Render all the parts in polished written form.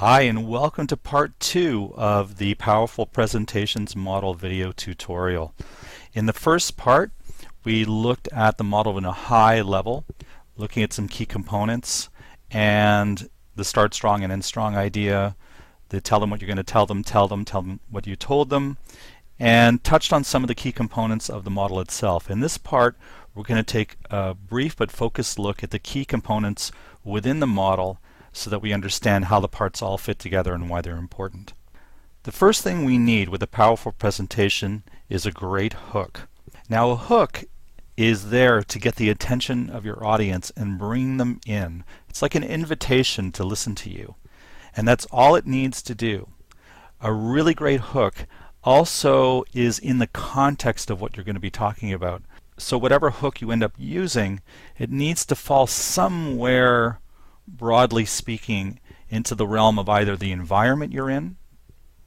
Hi, and welcome to part 2 of the Powerful Presentations Model video tutorial. In the first part, we looked at the model in a high level, looking at some key components and the start strong and end strong idea, the tell them what you're going to tell them what you told them, and touched on some of the key components of the model itself. In this part, we're going to take a brief but focused look at the key components within the model so that we understand how the parts all fit together and why they're important. The first thing we need with a powerful presentation is a great hook. Now, a hook is there to get the attention of your audience and bring them in. It's like an invitation to listen to you, and that's all it needs to do. A really great hook also is in the context of what you're going to be talking about. So whatever hook you end up using, it needs to fall somewhere, broadly speaking, into the realm of either the environment you're in,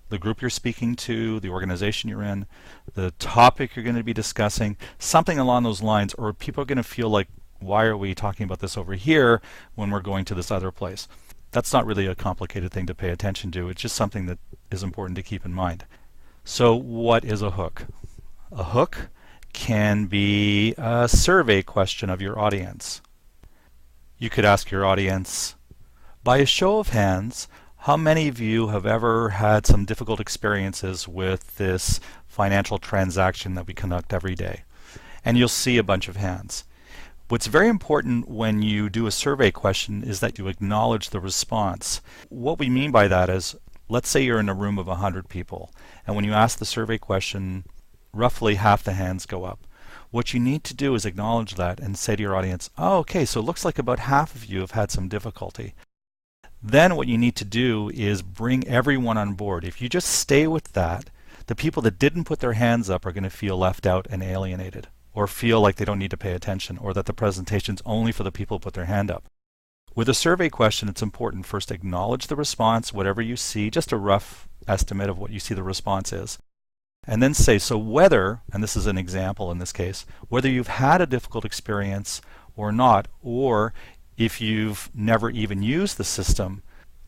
the group you're speaking to, the organization you're in, the topic you're going to be discussing, something along those lines, or people are going to feel like, why are we talking about this over here when we're going to this other place? That's not really a complicated thing to pay attention to. It's just something that is important to keep in mind. So what is a hook? A hook can be a survey question of your audience. You could ask your audience, by a show of hands, how many of you have ever had some difficult experiences with this financial transaction that we conduct every day? And you'll see a bunch of hands. What's very important when you do a survey question is that you acknowledge the response. What we mean by that is, let's say you're in a room of 100 people, and when you ask the survey question, roughly half the hands go up. What you need to do is acknowledge that and say to your audience, oh, okay, so it looks like about half of you have had some difficulty. Then what you need to do is bring everyone on board. If you just stay with that, the people that didn't put their hands up are going to feel left out and alienated, or feel like they don't need to pay attention, or that the presentation's only for the people who put their hand up. With a survey question, it's important first to acknowledge the response, whatever you see, just a rough estimate of what you see the response is. And then say, so whether, and this is an example in this case, whether you've had a difficult experience or not, or if you've never even used the system,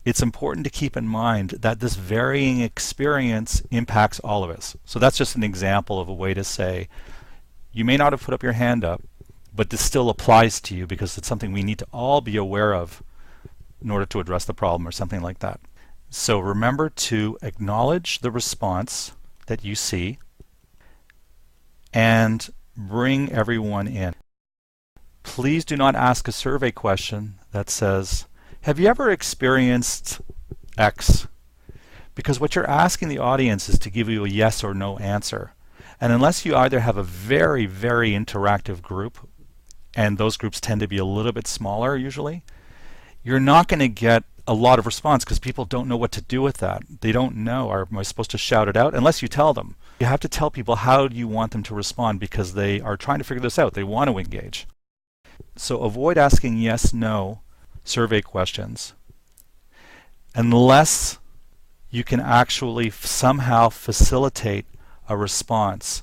it's important to keep in mind that this varying experience impacts all of us. So that's just an example of a way to say, you may not have put up your hand up, but this still applies to you because it's something we need to all be aware of in order to address the problem or something like that. So remember to acknowledge the response that you see and bring everyone in. Please do not ask a survey question that says, have you ever experienced X? Because what you're asking the audience is to give you a yes or no answer. And unless you either have a very, very interactive group, and those groups tend to be a little bit smaller usually, you're not going to get a lot of response because people don't know what to do with that. They don't know, am I supposed to shout it out? Unless you tell them. You have to tell people how you want them to respond because they are trying to figure this out. They want to engage. So avoid asking yes, no survey questions unless you can actually somehow facilitate a response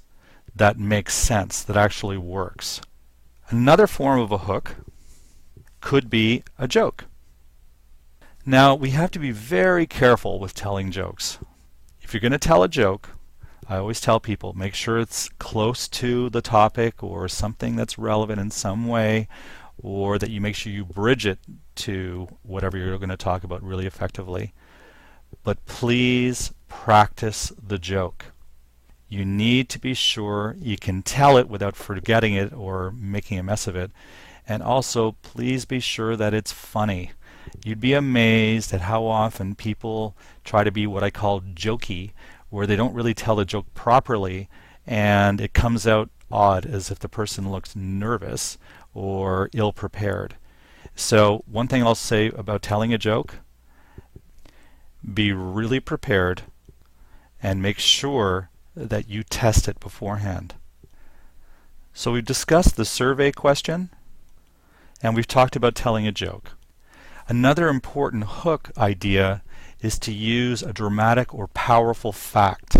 that makes sense, that actually works. Another form of a hook could be a joke. Now, we have to be very careful with telling jokes. If you're going to tell a joke, I always tell people, make sure it's close to the topic or something that's relevant in some way, or that you make sure you bridge it to whatever you're going to talk about really effectively. But please practice the joke. You need to be sure you can tell it without forgetting it or making a mess of it. And also, please be sure that it's funny. You'd be amazed at how often people try to be what I call jokey, where they don't really tell the joke properly and it comes out odd, as if the person looks nervous or ill-prepared. So one thing I'll say about telling a joke, be really prepared and make sure that you test it beforehand. So we've discussed the survey question and we've talked about telling a joke. Another important hook idea is to use a dramatic or powerful fact.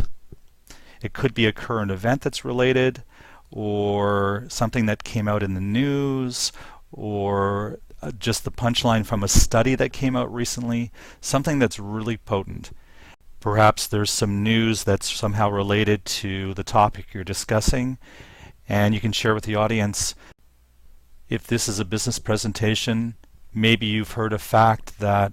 It could be a current event that's related, or something that came out in the news, or just the punchline from a study that came out recently, something that's really potent. Perhaps there's some news that's somehow related to the topic you're discussing, and you can share with the audience. If this is a business presentation, maybe you've heard a fact that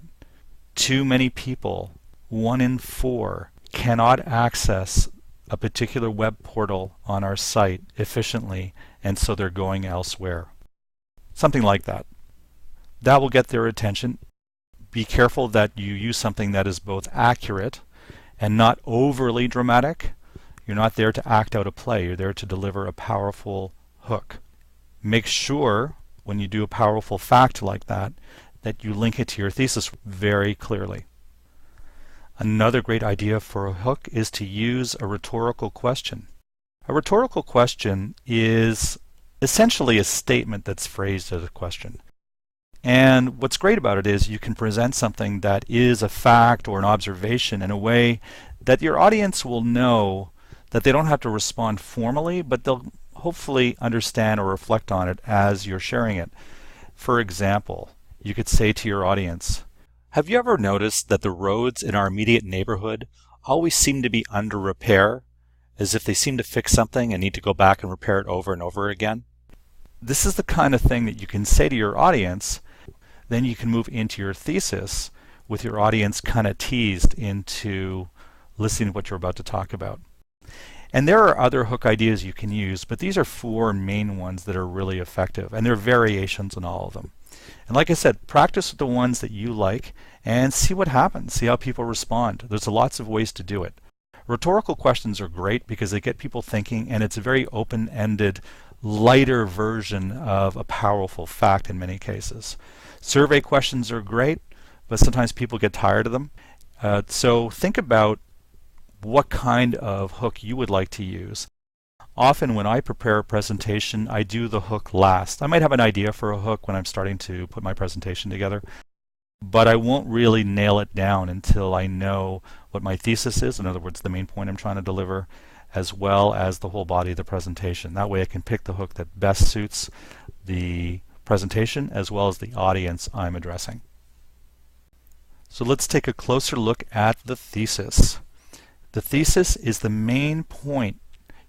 too many people, 1 in 4, cannot access a particular web portal on our site efficiently, and so they're going elsewhere. Something like that. That will get their attention. Be careful that you use something that is both accurate and not overly dramatic. You're not there to act out a play. You're there to deliver a powerful hook. Make sure when you do a powerful fact like that that you link it to your thesis very clearly. Another great idea for a hook is to use a rhetorical question. A rhetorical question is essentially a statement that's phrased as a question. And what's great about it is you can present something that is a fact or an observation in a way that your audience will know that they don't have to respond formally, but they'll hopefully understand or reflect on it as you're sharing it. For example, you could say to your audience, have you ever noticed that the roads in our immediate neighborhood always seem to be under repair, as if they seem to fix something and need to go back and repair it over and over again? This is the kind of thing that you can say to your audience. Then you can move into your thesis with your audience kind of teased into listening to what you're about to talk about. And there are other hook ideas you can use, but these are 4 main ones that are really effective, and there are variations on all of them. And like I said, practice with the ones that you like and see what happens, see how people respond. There's lots of ways to do it. Rhetorical questions are great because they get people thinking, and it's a very open-ended, lighter version of a powerful fact in many cases. Survey questions are great, but sometimes people get tired of them. So think about what kind of hook you would like to use. Often when I prepare a presentation, I do the hook last. I might have an idea for a hook when I'm starting to put my presentation together, but I won't really nail it down until I know what my thesis is, in other words, the main point I'm trying to deliver, as well as the whole body of the presentation. That way I can pick the hook that best suits the presentation as well as the audience I'm addressing. So let's take a closer look at the thesis. The thesis is the main point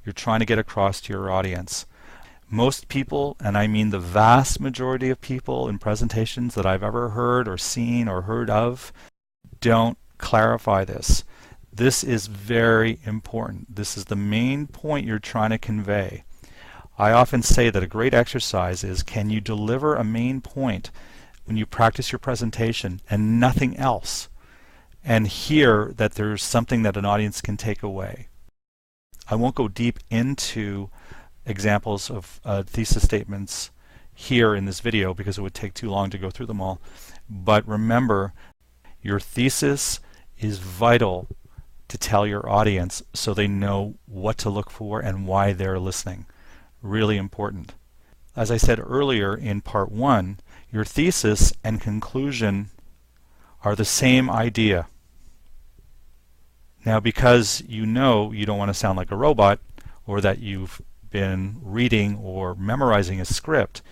you're trying to get across to your audience. Most people, and I mean the vast majority of people in presentations that I've ever heard or seen or heard of, don't clarify this. This is very important. This is the main point you're trying to convey. I often say that a great exercise is, can you deliver a main point when you practice your presentation and nothing else, and hear that there's something that an audience can take away? I won't go deep into examples of thesis statements here in this video because it would take too long to go through them all. But remember, your thesis is vital to tell your audience so they know what to look for and why they're listening. Really important. As I said earlier in part 1, your thesis and conclusion are the same idea. Now, because you know you don't want to sound like a robot, or that you've been reading or memorizing a script,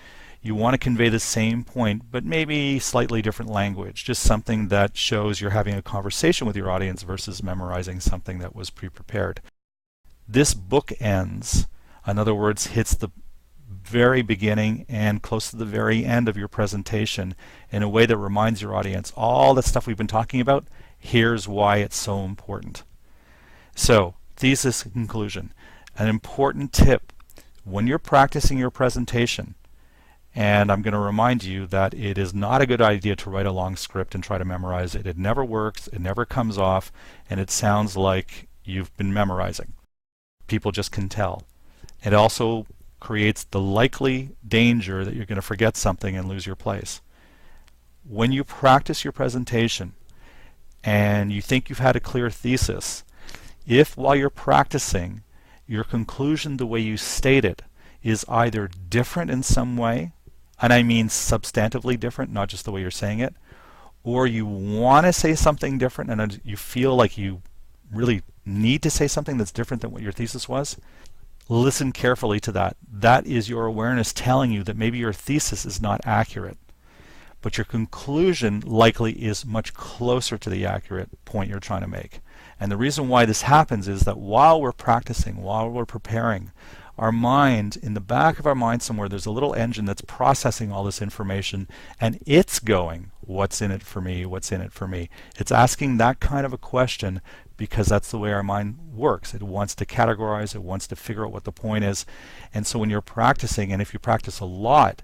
you want to convey the same point but maybe slightly different language, just something that shows you're having a conversation with your audience versus memorizing something that was pre-prepared. This bookends, in other words, hits the very beginning and close to the very end of your presentation in a way that reminds your audience all that stuff we've been talking about. Here's why it's so important. So, thesis and conclusion. An important tip when you're practicing your presentation, and I'm going to remind you that it is not a good idea to write a long script and try to memorize it. It never works, it never comes off, and it sounds like you've been memorizing. People just can tell. It also creates the likely danger that you're going to forget something and lose your place. When you practice your presentation and you think you've had a clear thesis, if while you're practicing your conclusion, the way you state it, is either different in some way, and I mean substantively different, not just the way you're saying it, or you want to say something different and you feel like you really need to say something that's different than what your thesis was, listen carefully to that. That is your awareness telling you that maybe your thesis is not accurate. but your conclusion likely is much closer to the accurate point you're trying to make. And the reason why this happens is that while we're practicing, while we're preparing, our mind, in the back of our mind somewhere, there's a little engine that's processing all this information, and it's going, what's in it for me, what's in it for me? It's asking that kind of a question because that's the way our mind works. It wants to categorize, it wants to figure out what the point is. And so when you're practicing, and if you practice a lot,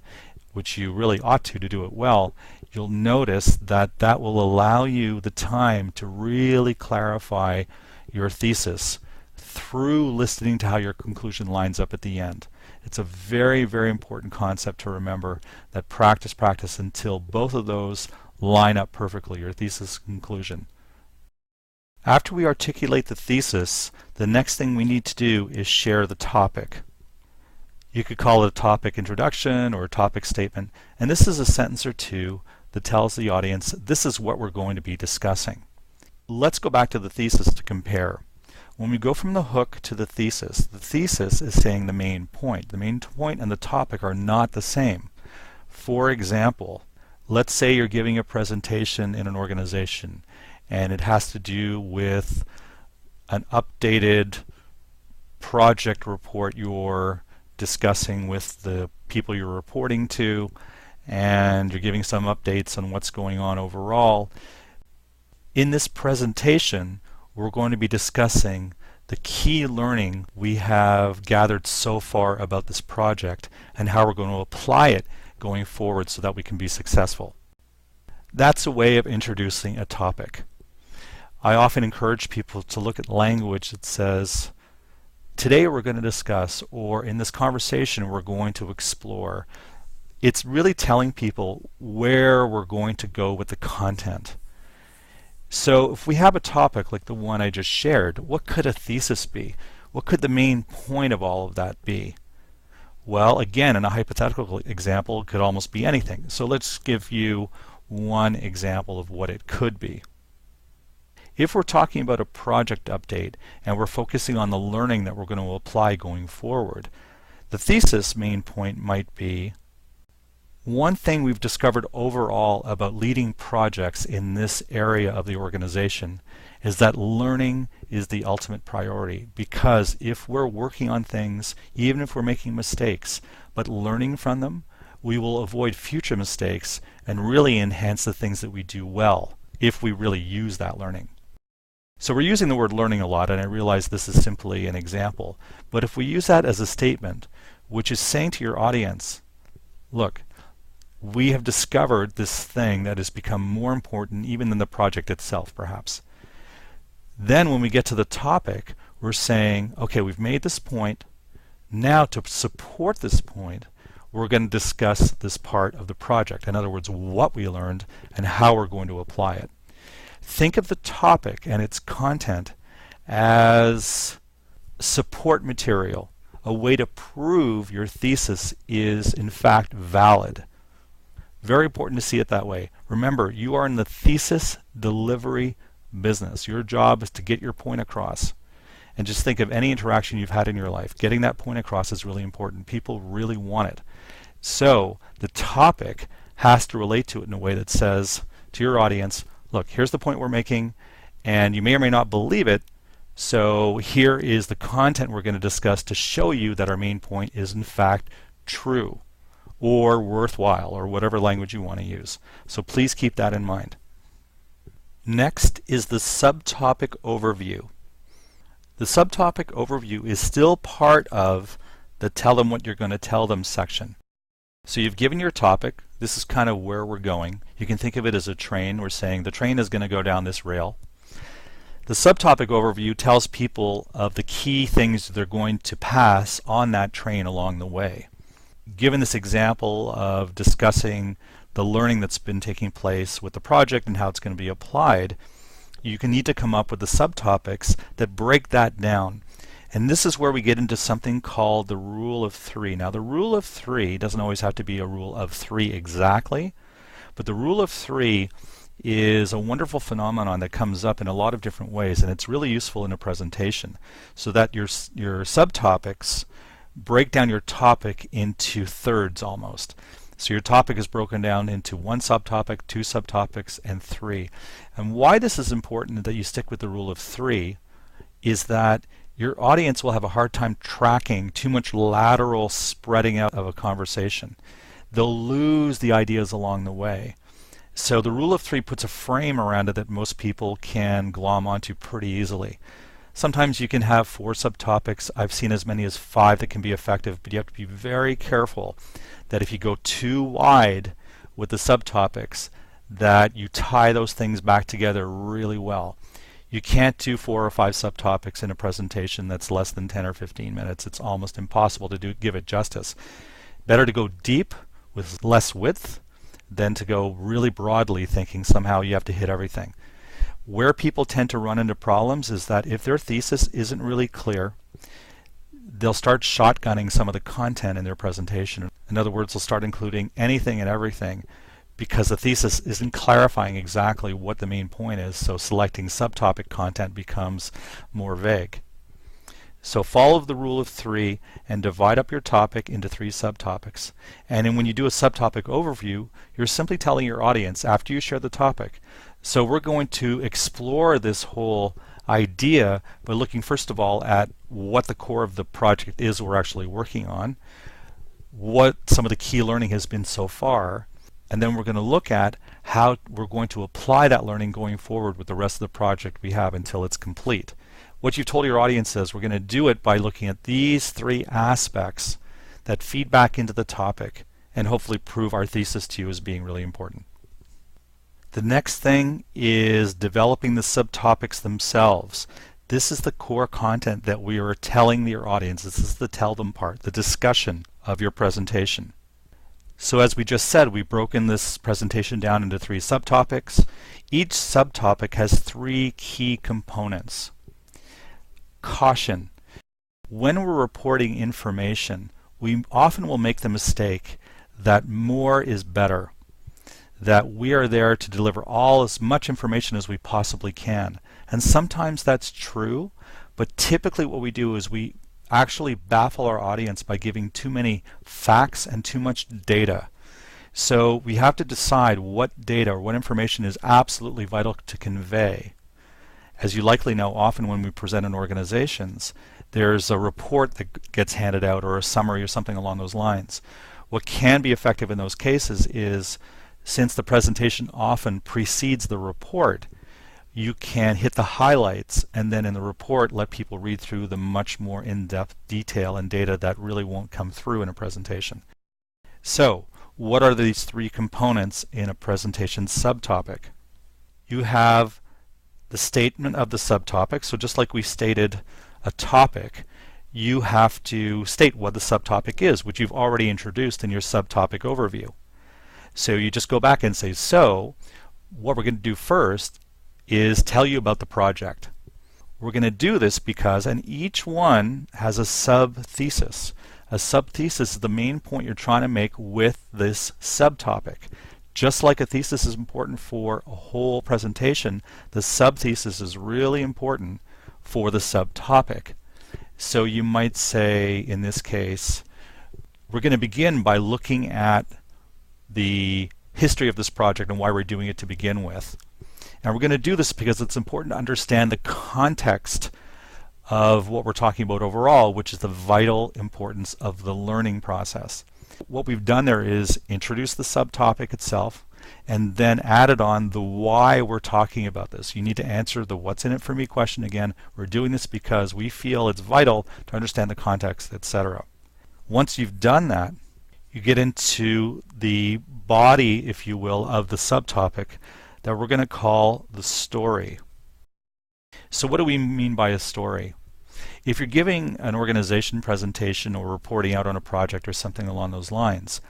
which you really ought to do it well, you'll notice that that will allow you the time to really clarify your thesis through listening to how your conclusion lines up at the end. It's a very, very important concept to remember, that practice, practice until both of those line up perfectly, your thesis conclusion. After we articulate the thesis, the next thing we need to do is share the topic. You could call it a topic introduction or a topic statement, and this is a sentence or two that tells the audience this is what we're going to be discussing. Let's go back to the thesis to compare. When we go from the hook to the thesis is saying the main point. The main point and the topic are not the same. For example, let's say you're giving a presentation in an organization and it has to do with an updated project report you're discussing with the people you're reporting to, and you're giving some updates on what's going on overall. In this presentation, we're going to be discussing the key learning we have gathered so far about this project and how we're going to apply it going forward so that we can be successful. That's a way of introducing a topic. I often encourage people to look at language that says, today we're going to discuss, or in this conversation we're going to explore. It's really telling people where we're going to go with the content. So if we have a topic like the one I just shared, what could a thesis be? What could the main point of all of that be? Well, again, in a hypothetical example, it could almost be anything. So let's give you one example of what it could be. If we're talking about a project update and we're focusing on the learning that we're going to apply going forward, the thesis main point might be, one thing we've discovered overall about leading projects in this area of the organization is that learning is the ultimate priority, because if we're working on things, even if we're making mistakes, but learning from them, we will avoid future mistakes and really enhance the things that we do well if we really use that learning. So we're using the word learning a lot, and I realize this is simply an example, but if we use that as a statement, which is saying to your audience, look, we have discovered this thing that has become more important even than the project itself, perhaps. Then when we get to the topic, we're saying, okay, we've made this point. Now to support this point, we're going to discuss this part of the project. In other words, what we learned and how we're going to apply it. Think of the topic and its content as support material, a way to prove your thesis is in fact valid. Very important to see it that way. Remember, you are in the thesis delivery business. Your job is to get your point across. And just think of any interaction you've had in your life. Getting that point across is really important. People really want it. So the topic has to relate to it in a way that says to your audience, look, here's the point we're making, and you may or may not believe it, so here is the content we're going to discuss to show you that our main point is in fact true or worthwhile, or whatever language you want to use. So please keep that in mind. Next is the subtopic overview. The subtopic overview is still part of the tell them what you're going to tell them section. So you've given your topic. This is kind of where we're going. You can think of it as a train. We're saying the train is going to go down this rail. The subtopic overview tells people of the key things they're going to pass on that train along the way. Given this example of discussing the learning that's been taking place with the project and how it's going to be applied, you can need to come up with the subtopics that break that down. And this is where we get into something called the rule of three. Now, the rule of three doesn't always have to be a rule of three exactly, but the rule of three is a wonderful phenomenon that comes up in a lot of different ways, and it's really useful in a presentation so that your subtopics break down your topic into thirds almost. So your topic is broken down into one subtopic, two subtopics, and three. And why this is important that you stick with the rule of three is that your audience will have a hard time tracking too much lateral spreading out of a conversation. They'll lose the ideas along the way. So the rule of three puts a frame around it that most people can glom onto pretty easily. Sometimes you can have 4 subtopics. I've seen as many as 5 that can be effective, but you have to be very careful that if you go too wide with the subtopics, that you tie those things back together really well. You can't do 4 or 5 subtopics in a presentation that's less than 10 or 15 minutes. It's almost impossible to give it justice. Better to go deep with less width than to go really broadly thinking somehow you have to hit everything. Where people tend to run into problems is that if their thesis isn't really clear, they'll start shotgunning some of the content in their presentation. In other words, they'll start including anything and everything because the thesis isn't clarifying exactly what the main point is, so selecting subtopic content becomes more vague. So follow the rule of three and divide up your topic into 3 subtopics. And then when you do a subtopic overview, you're simply telling your audience after you share the topic. So we're going to explore this whole idea by looking first of all at what the core of the project is we're actually working on, what some of the key learning has been so far, and then we're going to look at how we're going to apply that learning going forward with the rest of the project we have until it's complete. What you've told your audience is we're going to do it by looking at these 3 aspects that feed back into the topic and hopefully prove our thesis to you as being really important. The next thing is developing the subtopics themselves. This is the core content that we are telling your audience. This is the tell them part, the discussion of your presentation. So as we just said, we've broken this presentation down into 3 subtopics. Each subtopic has 3 key components. Caution. When we're reporting information, we often will make the mistake that more is better, that we are there to deliver as much information as we possibly can. And sometimes that's true, but typically what we do is we actually baffle our audience by giving too many facts and too much data. So we have to decide what data or what information is absolutely vital to convey. As you likely know, often when we present in organizations, there's a report that gets handed out or a summary or something along those lines. What can be effective in those cases is, since the presentation often precedes the report, you can hit the highlights and then in the report let people read through the much more in-depth detail and data that really won't come through in a presentation. So, what are these 3 components in a presentation subtopic? You have the statement of the subtopic. So just like we stated a topic, you have to state what the subtopic is, which you've already introduced in your subtopic overview. So you just go back and say, so what we're going to do first is tell you about the project. We're going to do this because, and each one has a sub-thesis. A sub-thesis is the main point you're trying to make with this subtopic. Just like a thesis is important for a whole presentation, the sub-thesis is really important for the subtopic. So you might say, in this case, we're going to begin by looking at the history of this project and why we're doing it to begin with. And we're going to do this because it's important to understand the context of what we're talking about overall, which is the vital importance of the learning process. What we've done there is introduce the subtopic itself and then added on the why we're talking about this. You need to answer the what's in it for me question again. We're doing this because we feel it's vital to understand the context, etc. Once you've done that, you get into the body, if you will, of the subtopic that we're going to call the story. So what do we mean by a story? If you're giving an organization presentation or reporting out on a project or something along those lines,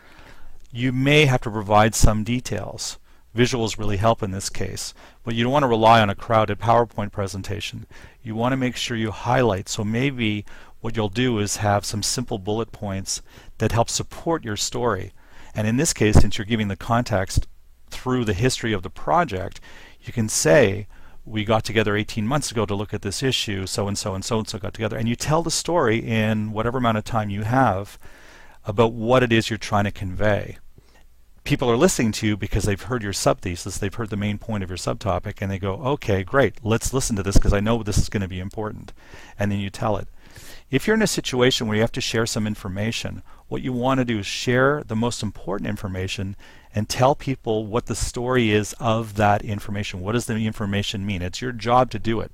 you may have to provide some details. Visuals really help in this case, but you don't want to rely on a crowded PowerPoint presentation. You want to make sure you highlight. So maybe what you'll do is have some simple bullet points that help support your story. And in this case, since you're giving the context through the history of the project, you can say, we got together 18 months ago to look at this issue, so and so and so and so got together, and you tell the story in whatever amount of time you have about what it is you're trying to convey. people are listening to you because they've heard your subthesis, they've heard the main point of your subtopic, and they go, okay, great, let's listen to this because I know this is going to be important. And then you tell it. If you're in a situation where you have to share some information, what you want to do is share the most important information and tell people what the story is of that information. What does the information mean? It's your job to do it.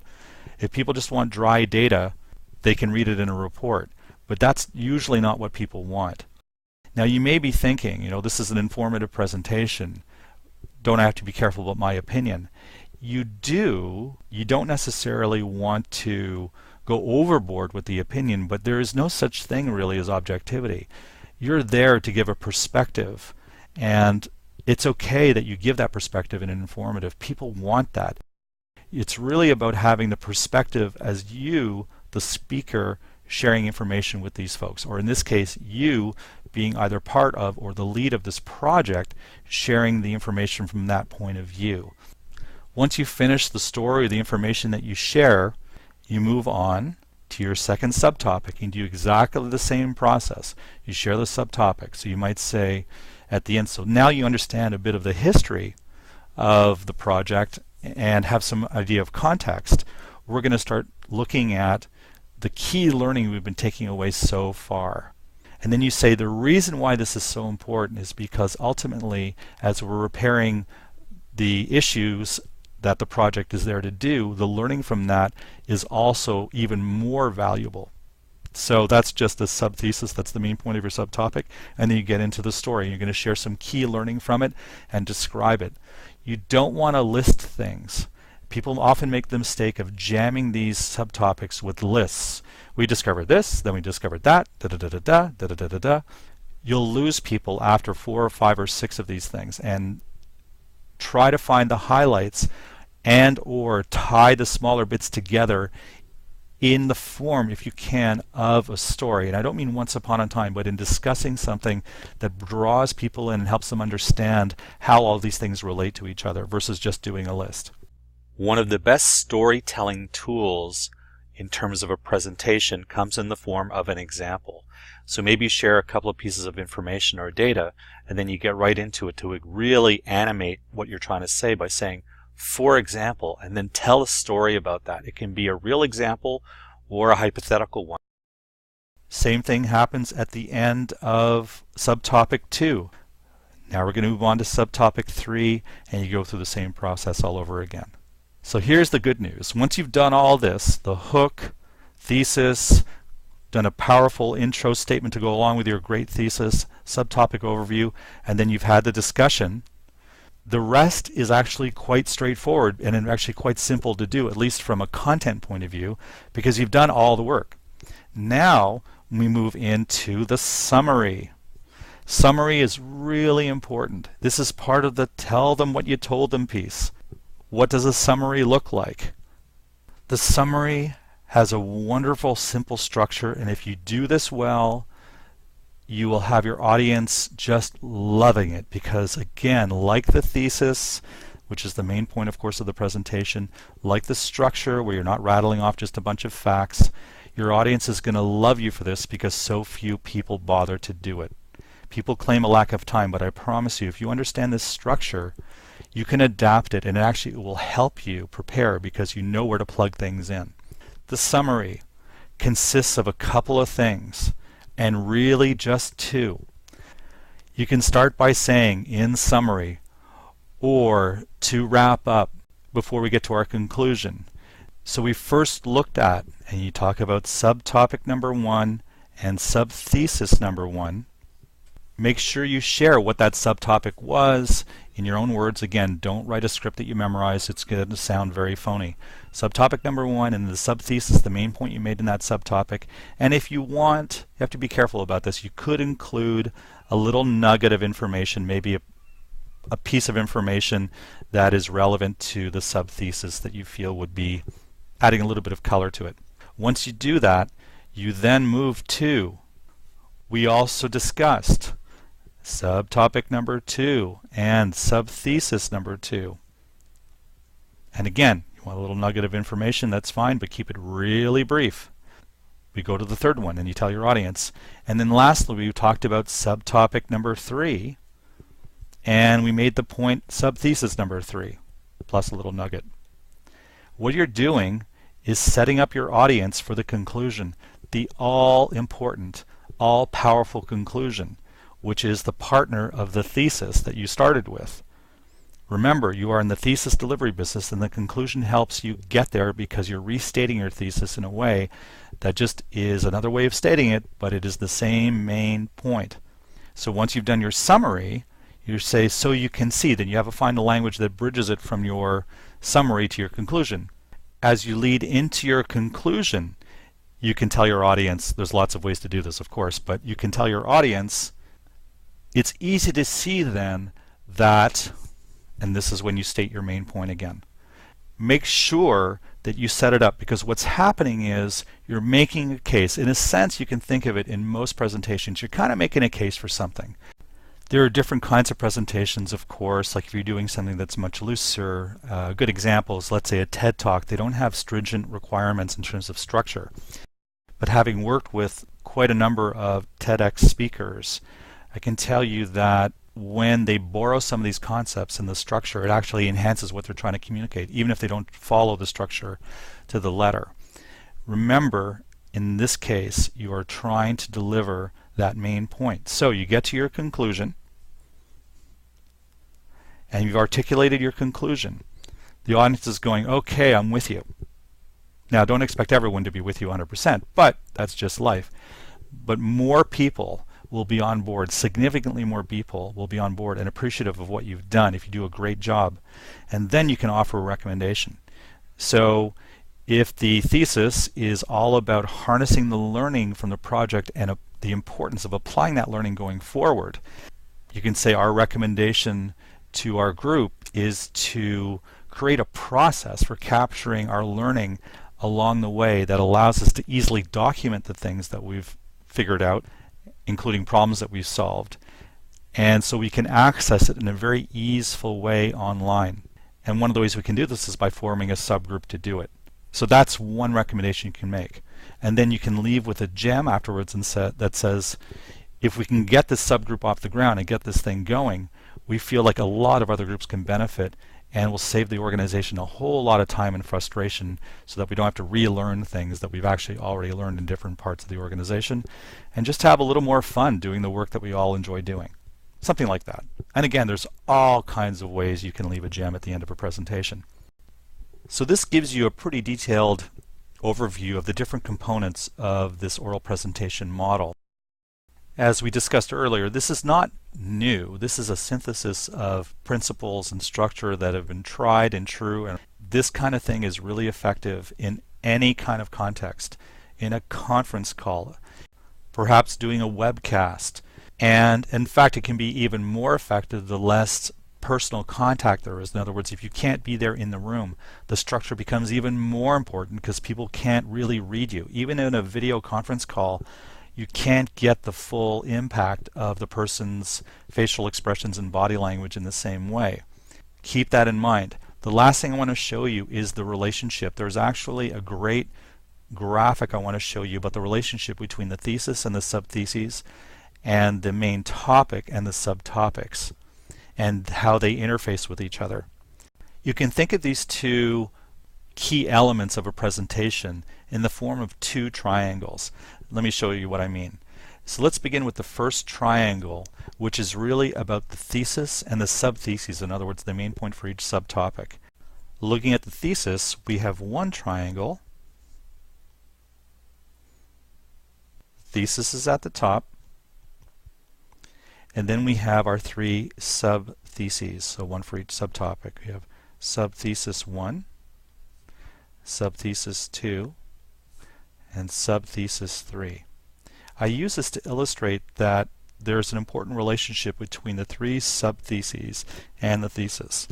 If people just want dry data, they can read it in a report. But that's usually not what people want. Now you may be thinking, this is an informative presentation. Don't I have to be careful about my opinion? You don't necessarily want to go overboard with the opinion, but there is no such thing really as objectivity. You're there to give a perspective, and it's okay that you give that perspective in an informative. People want that. It's really about having the perspective as you, the speaker, sharing information with these folks, or in this case, you being either part of or the lead of this project, sharing the information from that point of view. Once you finish the story or the information that you share, you move on to your second subtopic and do exactly the same process. You share the subtopic. So you might say at the end, so now you understand a bit of the history of the project and have some idea of context. We're going to start looking at the key learning we've been taking away so far. And then you say the reason why this is so important is because ultimately, as we're repairing the issues that the project is there to do, the learning from that is also even more valuable. So that's just the subthesis, that's the main point of your subtopic, and then you get into the story. You're going to share some key learning from it and describe it. You don't want to list things. People often make the mistake of jamming these subtopics with lists. We discovered this, then we discovered that, da-da-da-da-da, da-da-da-da-da. You'll lose people after 4 or 5 or 6 of these things, and try to find the highlights and or tie the smaller bits together in the form, if you can, of a story. And I don't mean once upon a time, but in discussing something that draws people in and helps them understand how all these things relate to each other versus just doing a list. One of the best storytelling tools in terms of a presentation comes in the form of an example. So maybe you share a couple of pieces of information or data, and then you get right into it to really animate what you're trying to say by saying, for example, and then tell a story about that. It can be a real example or a hypothetical one. Same thing happens at the end of subtopic 2. Now we're going to move on to subtopic 3, and you go through the same process all over again. So here's the good news. Once you've done all this, the hook, thesis, done a powerful intro statement to go along with your great thesis, subtopic overview, and then you've had the discussion, the rest is actually quite straightforward and actually quite simple to do, at least from a content point of view, because you've done all the work. Now we move into the summary. Summary is really important. This is part of the tell them what you told them piece. What does a summary look like? The summary has a wonderful, simple structure, and if you do this well, you will have your audience just loving it because, again, like the thesis, which is the main point, of course, of the presentation, like the structure where you're not rattling off just a bunch of facts, your audience is going to love you for this because so few people bother to do it. People claim a lack of time, but I promise you, if you understand this structure, you can adapt it, and it will help you prepare because you know where to plug things in. The summary consists of a couple of things, and really just 2. You can start by saying, in summary, or to wrap up before we get to our conclusion. So we first looked at, and you talk about subtopic number 1 and subthesis number 1. Make sure you share what that subtopic was in your own words. Again, don't write a script that you memorize. It's going to sound very phony. Subtopic number 1 and the subthesis, the main point you made in that subtopic. And if you want, you have to be careful about this, you could include a little nugget of information, maybe a piece of information that is relevant to the subthesis that you feel would be adding a little bit of color to it. Once you do that, you then move to, we also discussed subtopic number 2 and subthesis number 2. And again, you want a little nugget of information, that's fine, but keep it really brief. We go to the third one and you tell your audience. And then lastly, we talked about subtopic number 3 and we made the point subthesis number 3 plus a little nugget. What you're doing is setting up your audience for the conclusion, the all-important, all-powerful conclusion, which is the partner of the thesis that you started with. Remember, you are in the thesis delivery business, and the conclusion helps you get there because you're restating your thesis in a way that just is another way of stating it, but it is the same main point. So once you've done your summary, you say, so you can see, then you have to find a language that bridges it from your summary to your conclusion. As you lead into your conclusion, you can tell your audience, there's lots of ways to do this, of course, but you can tell your audience, it's easy to see then that, and this is when you state your main point again. Make sure that you set it up, because what's happening is you're making a case. In a sense, you can think of it in most presentations, you're kind of making a case for something. There are different kinds of presentations, of course, like if you're doing something that's much looser. A good example is, let's say, a TED Talk. They don't have stringent requirements in terms of structure. But having worked with quite a number of TEDx speakers, I can tell you that when they borrow some of these concepts in the structure, it actually enhances what they're trying to communicate, even if they don't follow the structure to the letter. Remember, in this case, you are trying to deliver that main point. So you get to your conclusion, and you've articulated your conclusion. The audience is going, okay, I'm with you. Now, don't expect everyone to be with you 100%, but that's just life. But more people will be on board, significantly more people will be on board and appreciative of what you've done if you do a great job. And then you can offer a recommendation. So if the thesis is all about harnessing the learning from the project and the importance of applying that learning going forward, you can say our recommendation to our group is to create a process for capturing our learning along the way that allows us to easily document the things that we've figured out, including problems that we've solved, and so we can access it in a very easeful way online. And one of the ways we can do this is by forming a subgroup to do it. So that's one recommendation you can make. And then you can leave with a gem afterwards and that says, if we can get this subgroup off the ground and get this thing going, we feel like a lot of other groups can benefit and will save the organization a whole lot of time and frustration so that we don't have to relearn things that we've actually already learned in different parts of the organization, and just have a little more fun doing the work that we all enjoy doing. Something like that. And again, there's all kinds of ways you can leave a gem at the end of a presentation. So this gives you a pretty detailed overview of the different components of this oral presentation model. As we discussed earlier, this is not new. This is a synthesis of principles and structure that have been tried and true, and this kind of thing is really effective in any kind of context. In a conference call, perhaps doing a webcast, and in fact it can be even more effective the less personal contact there is. In other words, if you can't be there in the room, the structure becomes even more important because people can't really read you. Even in a video conference call, you can't get the full impact of the person's facial expressions and body language in the same way. Keep that in mind. The last thing I want to show you is the relationship. There's actually a great graphic I want to show you about the relationship between the thesis and the subtheses, and the main topic and the subtopics, and how they interface with each other. You can think of these two key elements of a presentation in the form of two triangles. Let me show you what I mean. So let's begin with the first triangle, which is really about the thesis and the subtheses, in other words, the main point for each subtopic. Looking at the thesis, we have one triangle. Thesis is at the top. And then we have our three subtheses, so one for each subtopic. We have subthesis 1, subthesis 2, and subthesis 3. I use this to illustrate that there's an important relationship between the three subtheses and the thesis.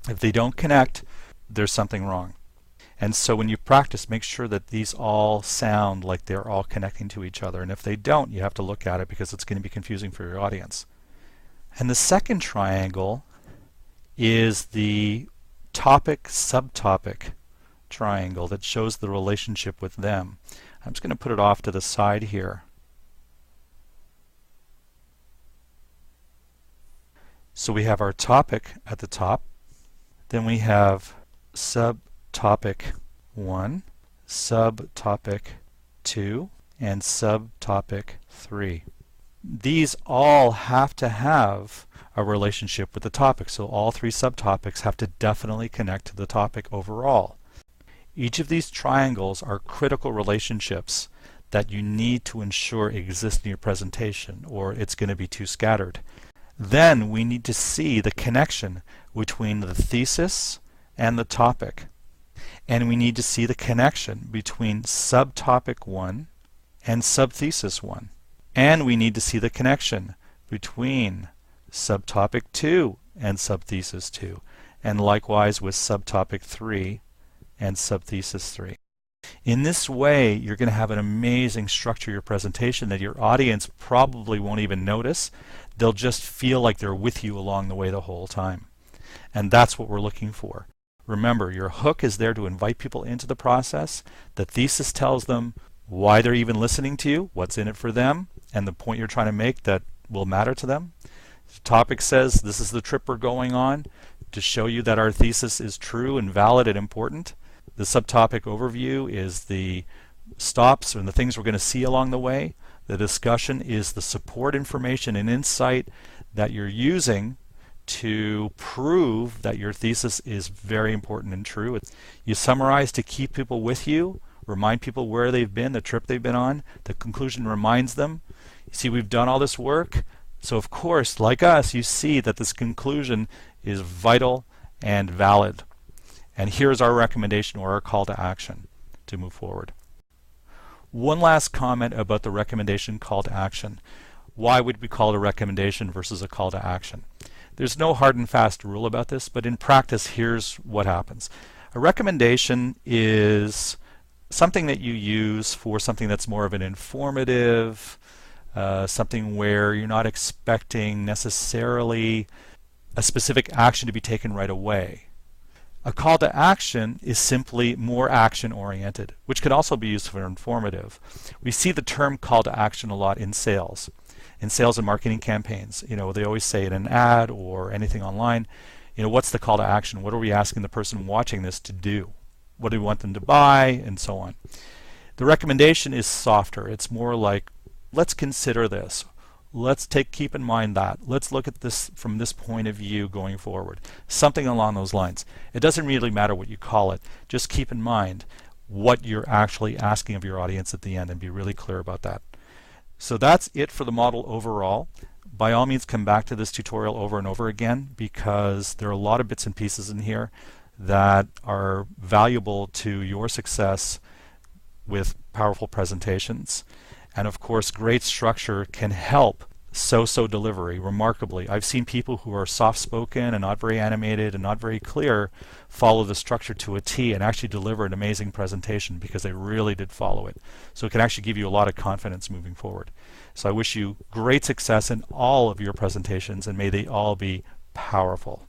If they don't connect, there's something wrong. And so when you practice, make sure that these all sound like they're all connecting to each other. And if they don't, you have to look at it because it's going to be confusing for your audience. And the second triangle is the topic-subtopic triangle that shows the relationship with them. I'm just going to put it off to the side here. So we have our topic at the top, then we have subtopic 1, subtopic 2, and subtopic 3. These all have to have a relationship with the topic, so all three subtopics have to definitely connect to the topic overall. Each of these triangles are critical relationships that you need to ensure exist in your presentation, or it's going to be too scattered. Then we need to see the connection between the thesis and the topic. And we need to see the connection between subtopic 1 and subthesis 1. And we need to see the connection between subtopic 2 and subthesis 2. And likewise with subtopic 3 and subthesis 3. In this way, you're going to have an amazing structure to your presentation that your audience probably won't even notice. They'll just feel like they're with you along the way the whole time. And that's what we're looking for. Remember, your hook is there to invite people into the process. The thesis tells them why they're even listening to you, what's in it for them, and the point you're trying to make that will matter to them. The topic says this is the trip we're going on to show you that our thesis is true and valid and important. The subtopic overview is the stops and the things we're going to see along the way. The discussion is the support information and insight that you're using to prove that your thesis is very important and true. You summarize to keep people with you, remind people where they've been, the trip they've been on. The conclusion reminds them. You see, we've done all this work, so of course, like us, you see that this conclusion is vital and valid. And here's our recommendation or our call to action to move forward. One last comment about the recommendation call to action. Why would we call it a recommendation versus a call to action? There's no hard and fast rule about this, but in practice, here's what happens. A recommendation is something that you use for something that's more of an informative, something where you're not expecting necessarily a specific action to be taken right away. A call to action is simply more action-oriented, which can also be used for informative. We see the term call to action a lot in sales and marketing campaigns. You know, they always say in an ad or anything online, you know, what's the call to action? What are we asking the person watching this to do? What do we want them to buy? And so on. The recommendation is softer. It's more like, let's consider this. Let's keep in mind that. Let's look at this from this point of view going forward. Something along those lines. It doesn't really matter what you call it. Just keep in mind what you're actually asking of your audience at the end and be really clear about that. So that's it for the model overall. By all means, come back to this tutorial over and over again because there are a lot of bits and pieces in here that are valuable to your success with powerful presentations. And of course, great structure can help so-so delivery remarkably. I've seen people who are soft-spoken and not very animated and not very clear follow the structure to a T and actually deliver an amazing presentation because they really did follow it. So it can actually give you a lot of confidence moving forward. So I wish you great success in all of your presentations and may they all be powerful.